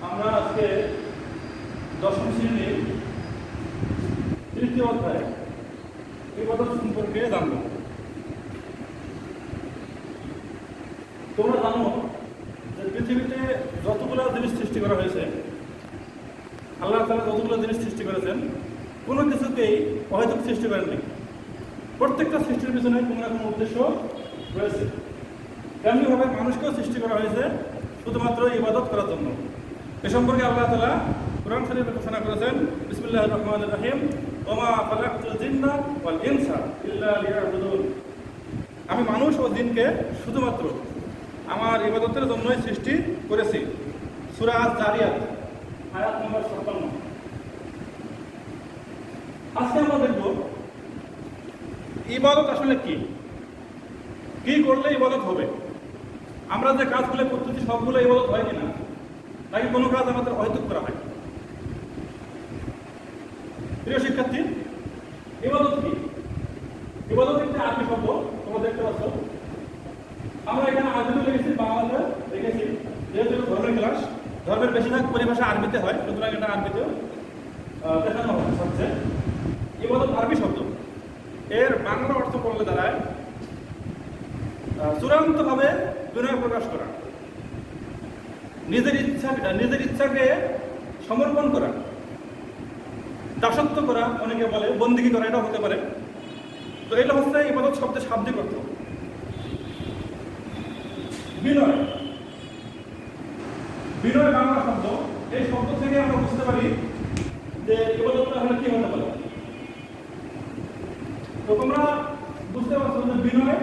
আমরা আজকে দশম শ্রেণীর তৃতীয় অধ্যায় ইবাদত সম্পর্কে জানব। তোমরা জানো যে পৃথিবীতে যতগুলো জিনিস সৃষ্টি করা হয়েছে, আল্লাহ তাআলা যতগুলো জিনিস সৃষ্টি করেছেন, কোনো কিছুকেই অহেতুক সৃষ্টি করেননি। প্রত্যেকটা সৃষ্টির পিছনে কোনো না কোনো উদ্দেশ্য রয়েছে। তেমনিভাবে মানুষকেও সৃষ্টি করা হয়েছে শুধুমাত্র ইবাদত করার জন্য। এ সম্পর্কে আল্লাহ তাআলা কুরআন শরীফে ঘোষণা করেছেন, বিসমিল্লাহির রহমানির রহিম, ওয়া মা খালাকতুল জিন্না ওয়াল ইনসা ইল্লা লিয়াবুদুন। আমি মানুষ ও জিনকে শুধুমাত্র আমার ইবাদতের জন্যই সৃষ্টি করেছি। সূরা আয-যারিয়াত আয়াত নম্বর ৫৭। আজকে আমরা দেখব ইবাদত আসলে কি, কি করলে ইবাদত হবে। আমরা যে কাজগুলো করতেছি সবগুলো ইবাদত হয় কিনা, নাকি কোনো কাজ আমাদের অহেতুক করা হয়। প্রিয় শিক্ষার্থী, ইবাদত কি? ইবাদত একটি আরবি শব্দ, তোমরা দেখতে পাচ্ছ। আমরা এখানে আরবিতে লিখেছি, বাংলাতে লিখেছি। যেহেতু ধর্মের ক্লাস, ধর্মের বেশিরভাগ পরিভাষা আরবিতে হয়, সুতরাং এটা আরবিতেও দেখানো হচ্ছে। ইবাদত আরবি শব্দ, এর বাংলা অর্থ করলে দাঁড়ায় চূড়ান্তভাবে বিনয় প্রকাশ করা, নিজের ইচ্ছাকে সমর্পণ করা, দাসত্ব করা, অনেকে বলে বন্দিগি করা, এটাও হতে পারে। তো এটা হচ্ছে ইবাদত শব্দের শাব্দিক অর্থ। বিনয়, বিনয় বাংলা শব্দ। এই শব্দ থেকে আমরা বুঝতে পারি যে ইবাদতটা আসলে কি হতে পারে। তো তোমরা বুঝতে পারছো যে বিনয়,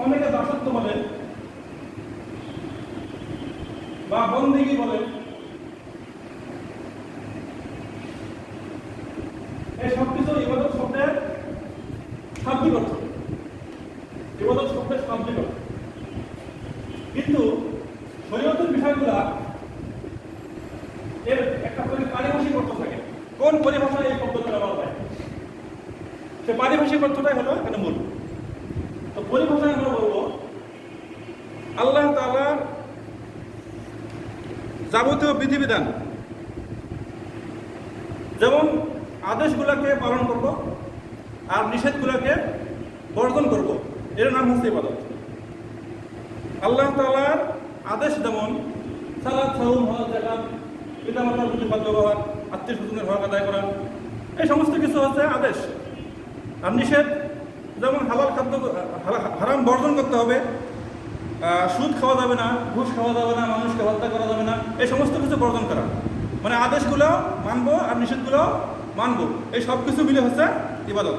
অনেকে দাসত্ব বলে বা বন্দিগি বলে। এই সবকিছু ইবাদত শব্দের শাব্দিক অর্থ, ইবাদত শব্দের শাব্দিক অর্থ। কিন্তু শরীয়তের বিষয়গুলা এর একটা পারিভাষিক অর্থ থাকে। কোন পরিভাষায় এই শব্দটা ব্যবহার হয়, সে পারিভাষিক অর্থটাই হলো এখানে মূল। তো পরিভাষায় আমরা বলবো আল্লাহ তাআলার যাবতীয় বিধিবিধান, যেমন আদেশগুলোকে পালন করব আর নিষেধগুলোকে বর্জন করব, এর নাম হচ্ছে ইবাদত। আল্লাহ তাআলার আদেশ যেমন সালাত, সাওম, হজ, যাকাত, পিতামাতার প্রতি সৎ ব্যবহার, আত্মীয় স্বজনের হক আদায় করা, এই সমস্ত কিছু হচ্ছে আদেশ। আর নিষেধ যেমন হালাল খাদ্য, হারাম বর্জন করতে হবে, সুদ খাওয়া যাবে না, ঘুষ খাওয়া যাবে না, মানুষকে হত্যা করা যাবে না, এই সমস্ত কিছু বর্জন করা। মানে আদেশগুলো মানবো আর নিষেধগুলো মানবো, এই সব কিছু মিলে হচ্ছে ইবাদত।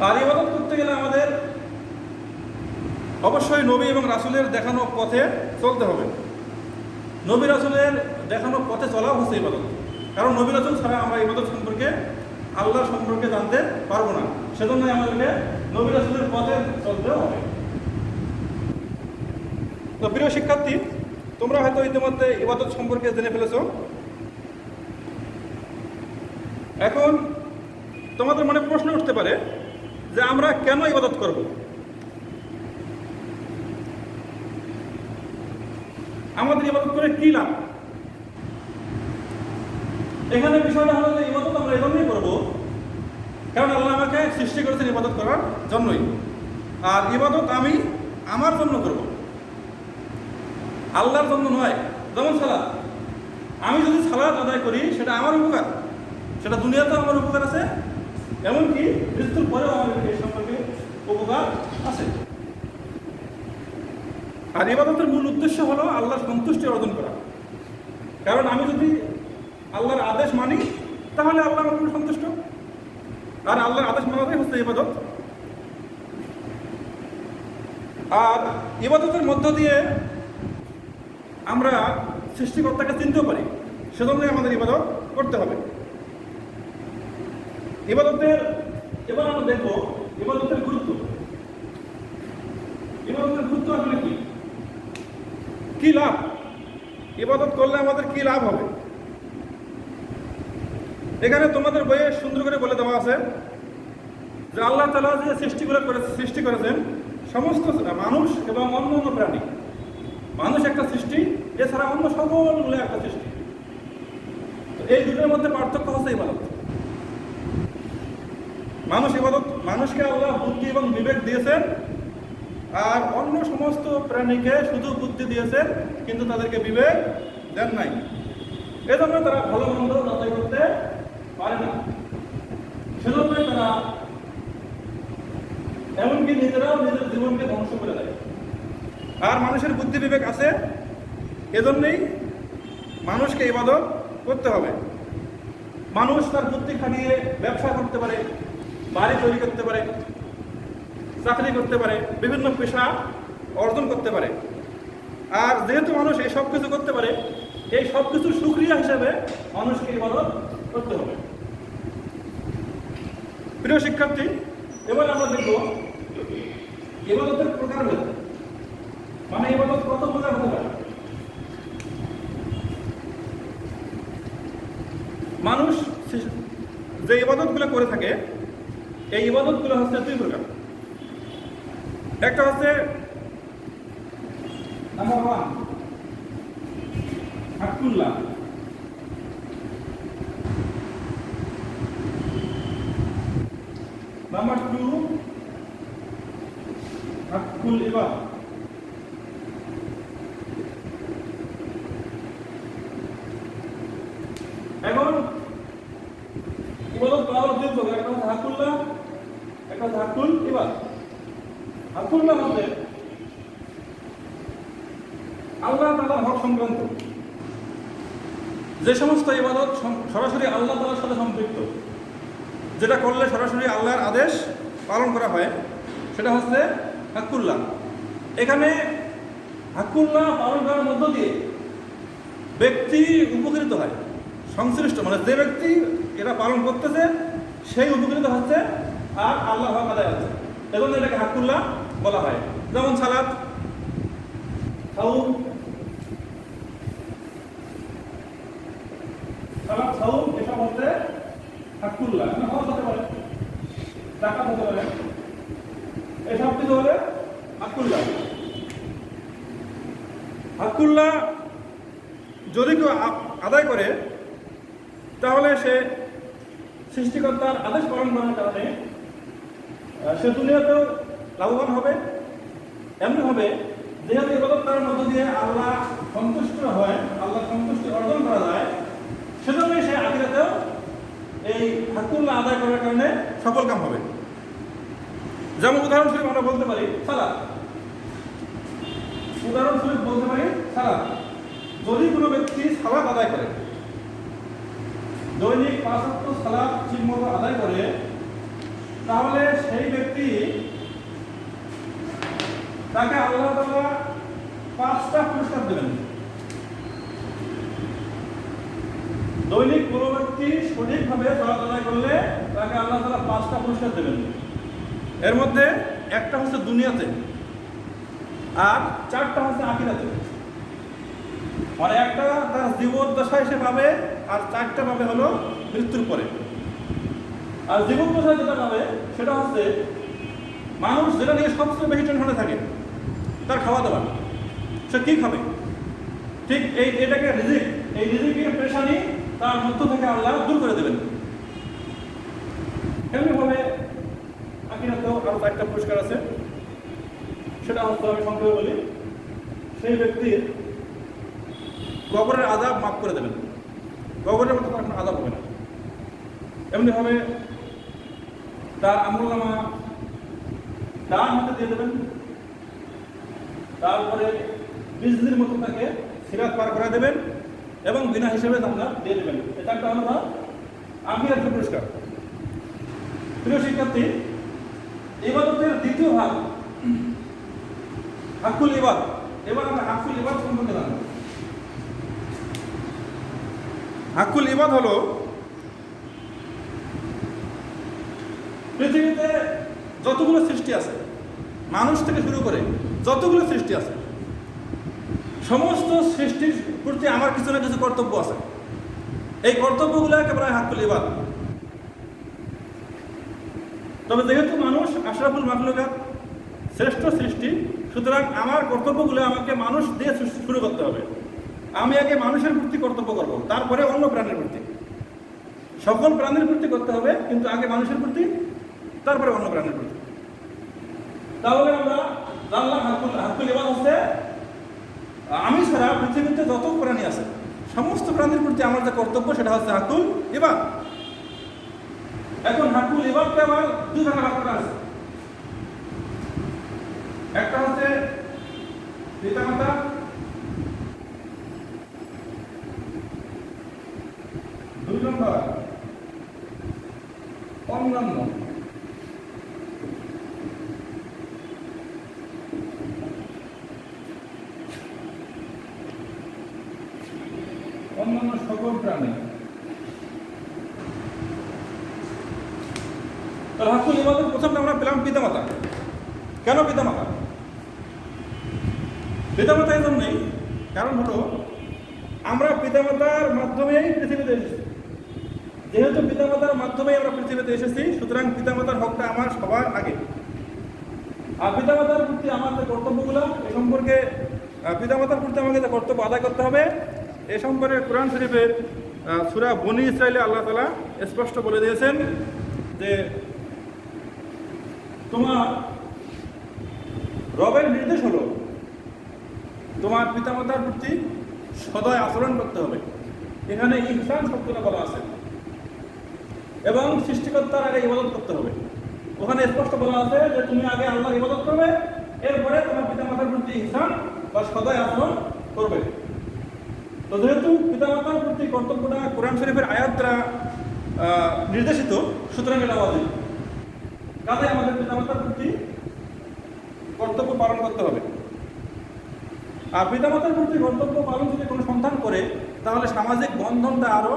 আর ইবাদত করতে গেলে আমাদের অবশ্যই নবী এবং রাসূলের দেখানো পথে চলতে হবে। নবী রাসূলের দেখানো পথে চলাও হচ্ছে ইবাদত। কারণ নবী রাসূল ছাড়া আমরা ইবাদত সম্পর্কে, আল্লাহ সম্পর্কে জানতে পারবো না। সেজন্যই আমাদেরকে নবী রাসূলের পথে চলতে হবে। তো প্রিয় শিক্ষার্থী, তোমরা হয়তো ইতিমধ্যে ইবাদত সম্পর্কে জেনে ফেলেছো। এখন তোমাদের মনে প্রশ্ন উঠতে পারে যে আমরা কেন ইবাদত করব। আমাদের ইবাদত করে কি লাভ? এখানে বিষয়টা হলো যে ইবাদত আমরা এজন্যই করবো কারণ আল্লাহ আমাকে সৃষ্টি করেছেন ইবাদত করার জন্যই। আর ইবাদত আমি আমার জন্য করব, আল্লাহর জন্য নয়। যেমন সালাত, আমি যদি সালাত আদায় করি সেটা আমার উপকার, সেটা দুনিয়াতেও আমার উপকার আছে, এমনকি মৃত্যুর পরেও আমার এই সম্পর্কে উপকার আছে। আর ইবাদতের মূল উদ্দেশ্য হলো আল্লাহর সন্তুষ্টি অর্জন করা। কারণ আমি যদি আল্লাহর আদেশ মানি তাহলে আল্লাহ আমার উপর সন্তুষ্ট, আর আল্লাহর আদেশ মানাটাই হচ্ছে ইবাদত। আর ইবাদতের মধ্য দিয়ে আমরা সৃষ্টিকর্তাকে চিনতেও পারি, সেজন্যই আমাদের ইবাদত করতে হবে। ইবাদতের, এবার আমরা দেখব ইবাদতের গুরুত্ব। ইবাদতের গুরুত্ব আসলে কি, কি লাভ, ইবাদত করলে আমাদের কি লাভ হবে। এখানে তোমাদের বইয়ে সুন্দর করে বলে দেওয়া আছে যে আল্লাহ তাআলা যে সৃষ্টি করেছেন সমস্ত মানুষ এবং অন্য অন্য প্রাণী। মানুষ একটা এছাড়া অন্য সকলগুলো একটা সৃষ্টি। তো এই দুটোর মধ্যে পার্থক্য হচ্ছে ইবাদত। মানুষকে আল্লাহ বুদ্ধি এবং বিবেক দিয়েছেন, আর অন্য সমস্ত প্রাণীকে শুধু বুদ্ধি দিয়েছেন, কিন্তু তাদেরকে বিবেক দেন নাই। এজন্য তারা ভালো মন্দ যাচাই করতে পারে না। সেজন্যই তারা এমনকি নিজেরাও নিজের জীবনকে ধ্বংস করে দেয়। আর মানুষের বুদ্ধি বিবেক আছে, এজন্যই মানুষকে ইবাদত করতে হবে। মানুষ তার বুদ্ধি খাটিয়ে ব্যবসা করতে পারে, বাড়ি তৈরি করতে পারে, চাকরি করতে পারে, বিভিন্ন পেশা অর্জন করতে পারে। আর যেহেতু মানুষ এই সব কিছু করতে পারে, এই সব কিছুর সুক্রিয়া হিসেবে মানুষকে ইবাদত করতে হবে। প্রিয় শিক্ষার্থী, এবার আমরা দেখব ইবাদতের প্রকারভেদ, মানে ইবাদত কত প্রকার হতে পারে। মানুষ যে ইবাদতগুলো করে থাকে, এই ইবাদতগুলো হচ্ছে দুই প্রকার। একটা হচ্ছে নাম্বার 1 হাক্কুল্লাহ, নাম্বার 2 হাক্কুল ইবাদ। এখন ইবাদত করা হলো দুই প্রকার, একটা হচ্ছে হাক্কুল্লাহ, একটা হচ্ছে হাক্কুল ইবাদ। হাক্কুল্লাহ হচ্ছে আল্লাহ তাআলার হক সংক্রান্ত যে সমস্ত ইবাদত সরাসরি আল্লাহ তাআলার সাথে সম্পৃক্ত, যেটা করলে সরাসরি আল্লাহর আদেশ পালন করা হয়, সেটা হচ্ছে হাক্কুল্লাহ। এখানে হাক্কুল্লাহ পালন করার মধ্য দিয়ে ব্যক্তি উপকৃত হয়, সংশ্লিষ্ট, মানে যে ব্যক্তি এটা পালন করতেছে সেই উপকৃত হচ্ছে, আর আল্লাহ হক আদায় হচ্ছে। এজন্য এটাকে হাক্কুল্লাহ বলা হয়। যেমন সালাত, সাউম, এসব হচ্ছে হাক্কুল্লাহ। হজ হতে পারে, যাকাত হতে পারে, এসব কিছু হলে হাক্কুল্লাহ। হাক্কুল্লাহ যদি কেউ আদায় করে, তাহলে সে সৃষ্টিকর্তার আদেশ পালন করার কারণে সে দুনিয়াতেও লাভবান হবে। এমনি হবে যেহেতু ইবাদত করার মধ্য দিয়ে আল্লাহ সন্তুষ্ট হয়, আল্লাহ সন্তুষ্টি অর্জন করা যায়, সেজন্যই সে আখিরাতেও এই হাক্কুল্লাহ আদায় করার কারণে সফল কাম হবে। যেমন উদাহরণস্বরূপ আমরা বলতে পারি সালাত। উদাহরণস্বরূপ বলতে পারি সালাত। যদি কোনো ব্যক্তি সালাত আদায় করে, দৈনিক 5 ওয়াক্ত সালাত ঠিকমতো আদায় করে, তাহলে সেই ব্যক্তি তাকে আল্লাহ তাআলা 5টা পুরস্কার দেবেন। দৈনিক কোনো ব্যক্তি সঠিকভাবে সালাত আদায় করলে তাকে আল্লাহ তাআলা 5টা পুরস্কার দেবেন। এর মধ্যে একটা হচ্ছে দুনিয়াতে, আর 4টা হচ্ছে আখিরাতে। মানে একটা তার জীবদ্দশায় সে পাবে, আর 4টা পাবে হলো মৃত্যুর পরে। আর জীবদ্দশায় যেটা পাবে সেটা হচ্ছে মানুষ যেটা নিয়ে সবচেয়ে বেশি টেনশনে থাকে, তার খাওয়া দাওয়া, সে কী খাবে। ঠিক এটাকে রিজিক, এই রিজিকের পেরেশানি তার মধ্য থেকে আল্লাহ দূর করে দেবেন। এমনিভাবে আখিরাতেও আরও 4টা পুরস্কার আছে। সেটা হচ্ছে, আমি সংক্ষেপে বলি, সেই ব্যক্তির কবরের আযাব মাফ করে দেবেন, কবরের মধ্যে তার কোনো আযাব হবে না। এমনিভাবে তার আমলনামা ডান হাতে দিয়ে দেবেন, তারপরে বিজলির মতো তাকে সিরাত পার করে দেবেন, এবং বিনা হিসেবে জান্নাত দিয়ে দেবেন। এটা একটা হলো আখিরাতের পুরস্কার। প্রিয় শিক্ষার্থী, ইবাদতের দ্বিতীয় ভাগ হাক্কুল ইবাদ। এবার আমরা হাক্কুল ইবাদ সম্পর্কে জানব। হাক্কুল ইবাদ হলো পৃথিবীতে যতগুলো সৃষ্টি আছে, মানুষ থেকে শুরু করে যতগুলো সৃষ্টি আছে, সমস্ত সৃষ্টির প্রতি আমার কিছু না কিছু কর্তব্য আছে। এই কর্তব্যগুলো একেবারে হাক্কুল ইবাদ। তবে যেহেতু মানুষ আশরাফুল মাখলুকাত, শ্রেষ্ঠ সৃষ্টি, সুতরাং আমার কর্তব্যগুলো আমাকে মানুষ দিয়ে শুরু করতে হবে। আমি আগে মানুষের প্রতি কর্তব্য করব, তারপরে অন্য প্রাণীর প্রতি। সকল প্রাণীর প্রতি করতে হবে, কিন্তু আগে মানুষের প্রতি, তারপরে অন্য প্রাণীর প্রতি। তাহলে আমরা জানলাম হাক্কুল ইবাদ হচ্ছে আমি ছাড়া পৃথিবীতে যত প্রাণী আছে সমস্ত প্রাণীর প্রতি আমার যে কর্তব্য সেটা হচ্ছে হাক্কুল ইবাদ। এখন হাক্কুল ইবাদকে আবার দুই ভাগে ভাগ করা আছে। একটা হচ্ছে পিতামাতা, দুই নম্বর অন্যান্য। অন্যান্য সকল প্রাণী। তাহলে হাক্কুল ইবাদের প্রথমটা আমরা পেলাম পিতামাতা। কেন পিতামাতা? পিতামাতা এই জন্যই, কারণ হলো আমরা পিতামাতার মাধ্যমেই পৃথিবীতে এসেছি। যেহেতু পিতামাতার মাধ্যমেই আমরা পৃথিবীতে এসেছি, সুতরাং পিতামাতার হকটা আমার সবার আগে। আর পিতামাতার প্রতি আমার যে কর্তব্যগুলো এ সম্পর্কে, পিতামাতার প্রতি আমাকে যে কর্তব্য আদায় করতে হবে এ সম্পর্কে কোরআন শরীফের সূরা বনী ইসরাঈলে আল্লাহ তাআলা স্পষ্ট বলে দিয়েছেন যে তোমার রবের নির্দেশ হলো তোমার পিতামাতার প্রতি সদয় আচরণ করতে হবে। এখানে ইহসান শব্দটা বলা আছে, এবং সৃষ্টিকর্তার আগে ইবাদত করতে হবে। ওখানে স্পষ্ট বলা আছে যে তুমি আগে আল্লাহর ইবাদত করবে, এরপরে তোমার পিতামাতার প্রতি ইহসান বা সদয় আচরণ করবে। তো যেহেতু পিতামাতার প্রতি কর্তব্যটা কোরআন শরীফের আয়াত দ্বারা নির্দেশিত, সুতরাং এটা ওয়াজিব। কাজে আমাদের পিতামাতার প্রতি কর্তব্য পালন করতে হবে। আর পিতামাতার প্রতি কর্তব্য পালন যদি কোনো সন্তান করে তাহলে সামাজিক বন্ধনটা আরও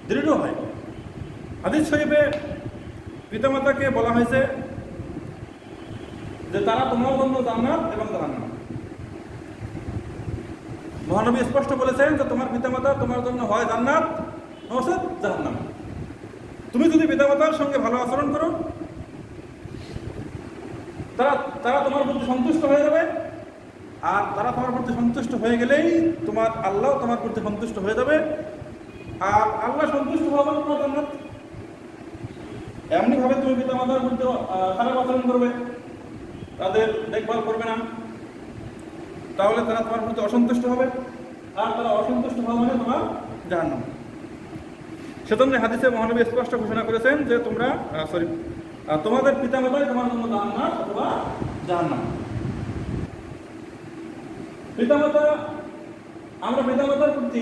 দৃঢ় হয়। হাদিস শরীফে পিতামাতাকে বলা হয়েছে যে তারা তোমার জন্য জান্নাত এবং জাহান্নাম। মহানবী স্পষ্ট বলেছেন যে তোমার পিতামাতা তোমার জন্য হয় জান্নাত নচেৎ জাহান্নাম। তুমি যদি পিতামাতার সঙ্গে ভালো আচরণ করো তারা তোমার প্রতি সন্তুষ্ট হয়ে যাবে, আর তারা তোমার প্রতি সন্তুষ্ট হয়ে গেলেই তোমার আল্লাহ তোমার প্রতি সন্তুষ্ট হয়ে যাবে, আর আল্লাহ সন্তুষ্ট হওয়া মানে তোমার জান্নাত। এমনিভাবে তুমি পিতামাতার প্রতি খারাপ আচরণ করবে, তাদের দেখভাল করবে না, তাহলে তারা তোমার প্রতি অসন্তুষ্ট হবে, আর তারা অসন্তুষ্ট হওয়া মানে তোমার জাহান্নাম। সেজন্য হাদিসে মহানবী স্পষ্ট ঘোষণা করেছেন যে তোমাদের পিতামাতাই তোমার জন্য জান্নাত অথবা জাহান্নাম। আমরা পিতামাতার প্রতি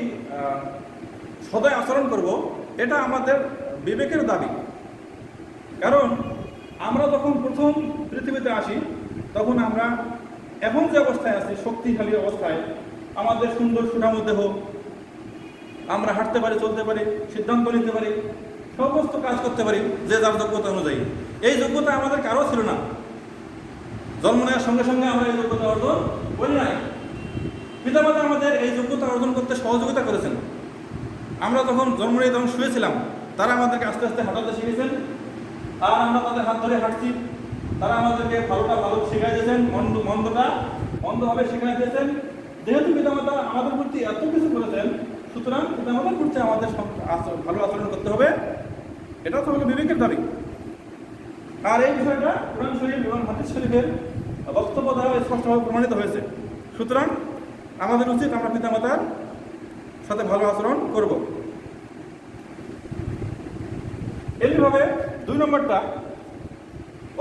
সদয় আচরণ করব, এটা আমাদের বিবেকের দাবি। কারণ আমরা যখন প্রথম পৃথিবীতে আসি তখন আমরা এখন যে অবস্থায় আছি, শক্তিশালী অবস্থায়, আমাদের সুন্দর সুঠাম দেহ, আমরা হাঁটতে পারি, চলতে পারি, সিদ্ধান্ত নিতে পারি, সমস্ত কাজ করতে পারি যে যার যোগ্যতা অনুযায়ী। এই যোগ্যতা আমাদের কারো ছিল না। জন্ম নেওয়ার সঙ্গে সঙ্গে আমরা এই যোগ্যতা অর্জন করি নাই। পিতামাতা আমাদের এই যোগ্যতা অর্জন করতে সহযোগিতা করেছেন। আমরা যখন জন্ম নিয়ে যখন শুয়েছিলাম তারা আমাদেরকে আস্তে আস্তে হাঁটাতে শিখেছেন, আর আমরা তাদের হাত ধরে হাঁটছি। তারা আমাদেরকে ভালোটা ভালো শিখাই দিয়েছেন, মন্দটা মন্দভাবে শিখাই দিয়েছেন। যেহেতু পিতামাতা আমাদের প্রতি এত কিছু করেছেন, সুতরাং পিতামাতার প্রতি আমাদের ভালো আচরণ করতে হবে, এটা তো হলো বিবেকের দাবি। আর এই বিষয়টা কোরআন শরীফ এবং হাদিস শরীফের বক্তব্য দ্বারা স্পষ্টভাবে প্রমাণিত হয়েছে। সুতরাং আমাদের উচিত আমরা পিতামাতার সাথে ভালো আচরণ করব। এইভাবে 2 নম্বরটা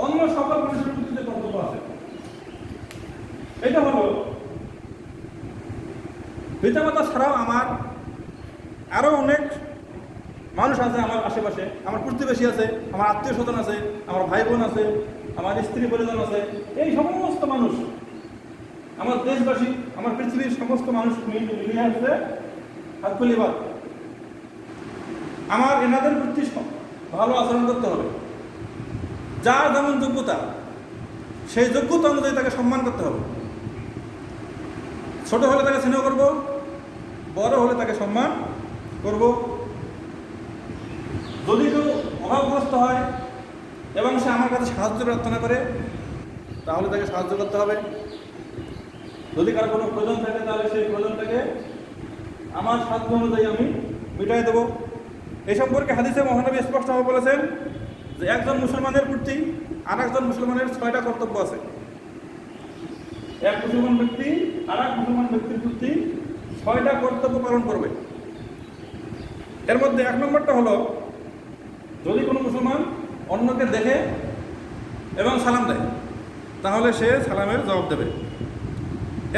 অন্য সকল মানুষের প্রতি যে কর্তব্য আছে, এটা হলো পিতামাতা ছাড়াও আমার আরো অনেক মানুষ আছে, আমার আশেপাশে, আমার প্রতিবেশী আছে, আমার আত্মীয় স্বজন আছে, আমার ভাই বোন আছে, আমার স্ত্রী পরিজন আছে। এই সমস্ত মানুষ, আমার দেশবাসী, আমার পৃথিবীর সমস্ত মানুষ মিলিয়ে আসছে হাক্কুল ইবাদ। আমার এনাদের প্রতি ভালো আচরণ করতে হবে। যার যেমন যোগ্যতা সেই যোগ্যতা অনুযায়ী তাকে সম্মান করতে হবে। ছোট হলে তাকে স্নেহ করব, বড় হলে তাকে সম্মান করব। যদি কেউ অভাবগ্রস্ত হয় এবং সে আমার কাছে সাহায্য প্রার্থনা করে তাহলে তাকে সাহায্য করতে হবে। যদি কারো কোনো প্রয়োজন থাকে তাহলে সেই প্রয়োজনটাকে আমার সাধ্য অনুযায়ী আমি মিটাই দেবো। এই সম্পর্কে হাদিসে মহানবী স্পষ্টভাবে বলেছেন যে একজন মুসলমানের প্রতি আর একজন মুসলমানের 6টা কর্তব্য আছে। এক মুসলমান ব্যক্তি আর এক মুসলমান ব্যক্তির প্রতি 6টা কর্তব্য পালন করবে। এর মধ্যে 1 নম্বরটা হলো, যদি কোনো মুসলমান অন্যকে দেখে এবং সালাম দেয় তাহলে সে সালামের জবাব দেবে।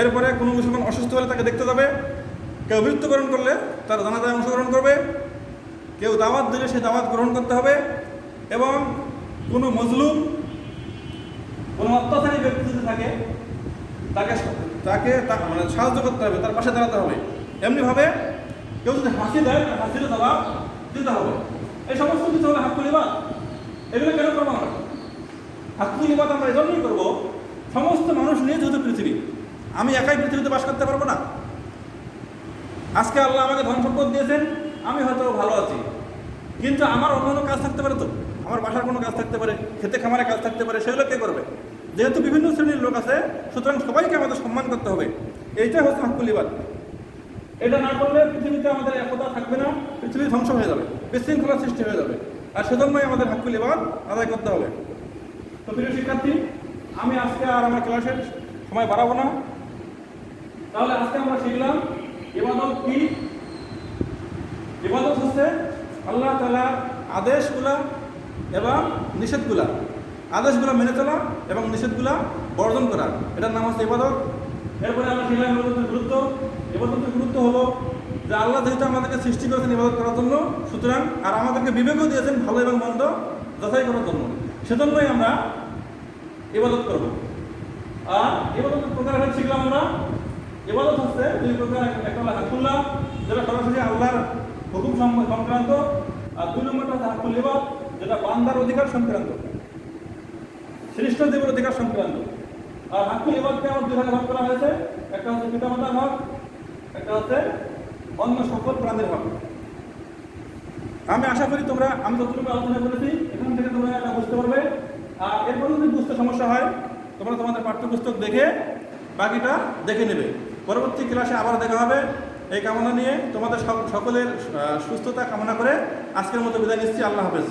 এরপরে কোনো মুসলমান অসুস্থ হলে তাকে দেখতে যাবে, কেউ মৃত্যুবরণ করলে তার জানাজায় অংশগ্রহণ করবে, কেউ দাওয়াত দিলে সে দাওয়াত গ্রহণ করতে হবে, এবং কোনো মজলুম কোনো অত্যাচারী ব্যক্তি যদি থাকে তাকে মানে সাহায্য করতে হবে, তার পাশে দাঁড়াতে হবে। এমনিভাবে কেউ যদি হাসি দেয় তার হাসিরও জবাব দিতে হবে। এই সমস্ত কিছু হলো হাক্কুল ইবাদ। এগুলো কেন করবো আমরা? হাক্কুল ইবাদ আমরা এই জন্যই করবো, সমস্ত মানুষ নিয়ে যেহেতু পৃথিবী, আমি একাই পৃথিবীতে বাস করতে পারবো না। আজকে আল্লাহ আমাকে ধন সম্পদ দিয়েছেন, আমি হয়তো ভালো আছি, কিন্তু আমার অন্য কাজ থাকতে পারে, তো আমার বাসার কোনো কাজ থাকতে পারে, খেতে খামারে কাজ থাকতে পারে, সেগুলো কে করবে? যেহেতু বিভিন্ন শ্রেণীর লোক আছে, সুতরাং সবাইকে আমাদের সম্মান করতে হবে। এইটাই হচ্ছে হাক্কুল ইবাদ। এটা না করলে পৃথিবীতে আমাদের একতা থাকবে না, পৃথিবী ধ্বংস হয়ে যাবে, বিশৃঙ্খলা সৃষ্টি হয়ে যাবে। আর সেজন্যই আমাদের হাক্কুল ইবাদ আদায় করতে হবে। তো প্রিয় শিক্ষার্থী, আমি আজকে আর আমার ক্লাসের সময় বাড়াবো না। তাহলে আজকে আমরা শিখলাম ইবাদত কি। ইবাদত হচ্ছে আল্লাহ তাআলার আদেশগুলা এবং নিষেধগুলা, আদেশগুলো মেনে চলা এবং নিষেধগুলা বর্জন করা, এটার নাম হচ্ছে ইবাদত। এরপরে আমরা শিখলাম ইবাদতের গুরুত্ব। ইবাদতের গুরুত্ব হলো যে আল্লাহ যেহেতু আমাদেরকে সৃষ্টি করেছেন ইবাদত করার জন্য, সুতরাং আর আমাদেরকে বিবেকও দিয়েছেন ভালো এবং মন্দ যাচাই করার জন্য, সেজন্যই আমরা ইবাদত করব। আর ইবাদতের প্রকার শিখলাম আমরা। ইবাদত হচ্ছে 2 প্রকার, একটা হলো হাক্কুল্লাহ, যেটা সরাসরি আল্লাহর হুকুম সংক্রান্ত, আর 2 নম্বরটা হচ্ছে হাক্কুল ইবাদ, যেটা বান্দার অধিকার সংক্রান্ত, সৃষ্ট জীবের অধিকার সংক্রান্ত। আর হাক্কুল ইবাদকে আমার 2 ভাগে ভাগ করা হয়েছে, একটা হচ্ছে পিতামাতার হক, একটা হচ্ছে অন্য সকল প্রাণীর হক। আমি আশা করি আমি যতটুকু আলোচনা করেছি এখান থেকে তোমরা এটা বুঝতে পারবে। আর এরপর যদি বুঝতে সমস্যা হয় তোমরা তোমাদের পাঠ্যপুস্তক দেখে বাকিটা দেখে নেবে। পরবর্তী ক্লাসে আবার দেখা হবে। এই কামনা নিয়ে তোমাদের সকলের সুস্থতা কামনা করে আজকের মতো বিদায় নিচ্ছি। আল্লাহ হাফেজ।